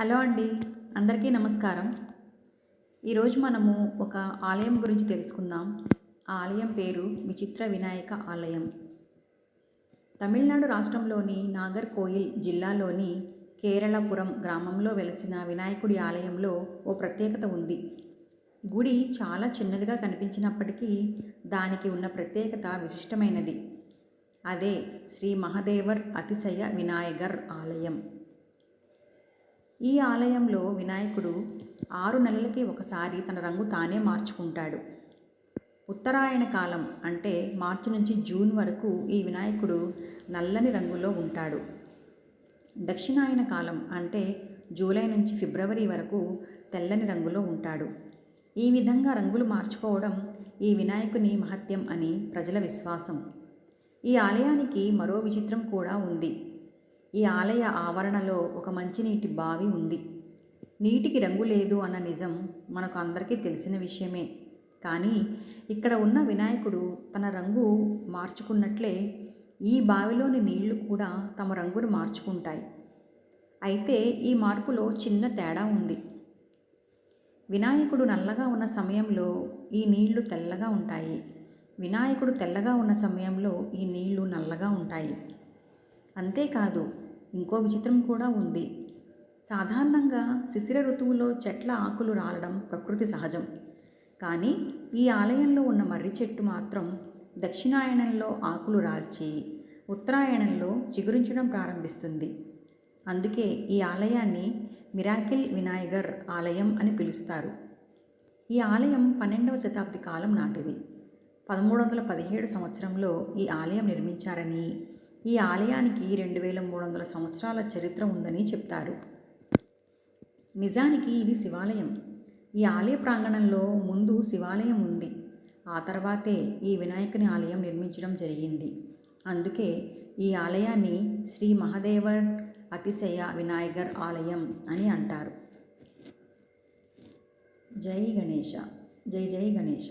Hello అండి, అందరికీ నమస్కారం. ఈరోజు మనము ఒక ఆలయం గురించి తెలుసుకుందాం. ఆ ఆలయం పేరు విచిత్ర వినాయక ఆలయం. తమిళనాడు రాష్ట్రంలోని నాగర్కోయిల్ జిల్లాలోని కేరళపురం గ్రామంలో వెలసిన వినాయకుడి ఆలయంలో ఓ ప్రత్యేకత ఉంది. గుడి చాలా చిన్నదిగా కనిపించినప్పటికీ దానికి ఉన్న ప్రత్యేకత విశిష్టమైనది. అదే శ్రీ మహదేవర్ అతిశయ వినాయగర్ ఆలయం. ఈ ఆలయంలో వినాయకుడు 6 నెలలకి ఒకసారి తన రంగు తానే మార్చుకుంటాడు. ఉత్తరాయణ కాలం అంటే మార్చి నుంచి జూన్ వరకు ఈ వినాయకుడు నల్లని రంగులో ఉంటాడు. దక్షిణాయన కాలం అంటే జూలై నుంచి ఫిబ్రవరి వరకు తెల్లని రంగులో ఉంటాడు. ఈ విధంగా రంగులు మార్చుకోవడం ఈ వినాయకుని మహత్యం అని ప్రజల విశ్వాసం. ఈ ఆలయానికి మరో విచిత్రం కూడా ఉంది. ఈ ఆలయ ఆవరణలో ఒక మంచినీటి బావి ఉంది. నీటికి రంగు లేదు అన్న నిజం మనకు అందరికీ తెలిసిన విషయమే. కానీ ఇక్కడ ఉన్న వినాయకుడు తన రంగు మార్చుకున్నట్లే ఈ బావిలోని నీళ్లు కూడా తమ రంగును మార్చుకుంటాయి. అయితే ఈ మార్పులో చిన్న తేడా ఉంది. వినాయకుడు నల్లగా ఉన్న సమయంలో ఈ నీళ్లు తెల్లగా ఉంటాయి. వినాయకుడు తెల్లగా ఉన్న సమయంలో ఈ నీళ్లు నల్లగా ఉంటాయి. అంతేకాదు, ఇంకో విచిత్రం కూడా ఉంది. సాధారణంగా శిశిర ఋతువులో చెట్ల ఆకులు రాలడం ప్రకృతి సహజం. కానీ ఈ ఆలయంలో ఉన్న మర్రి చెట్టు మాత్రం దక్షిణాయనంలో ఆకులు రాల్చి ఉత్తరాయణంలో చిగురించడం ప్రారంభిస్తుంది. అందుకే ఈ ఆలయాన్ని మిరాకిల్ వినాయగర్ ఆలయం అని పిలుస్తారు. ఈ ఆలయం 12వ శతాబ్ది కాలం నాటిది. 1317 సంవత్సరంలో ఈ ఆలయం నిర్మించారని, ఈ ఆలయానికి 2300 సంవత్సరాల చరిత్ర ఉందని చెప్తారు. నిజానికి ఇది శివాలయం. ఈ ఆలయ ప్రాంగణంలో ముందు శివాలయం ఉంది. ఆ తర్వాతే ఈ వినాయకుని ఆలయం నిర్మించడం జరిగింది. అందుకే ఈ ఆలయాన్ని శ్రీ మహదేవర్ అతిశయ వినాయగర్ ఆలయం అని అంటారు. జై గణేశ. జై జై గణేశ.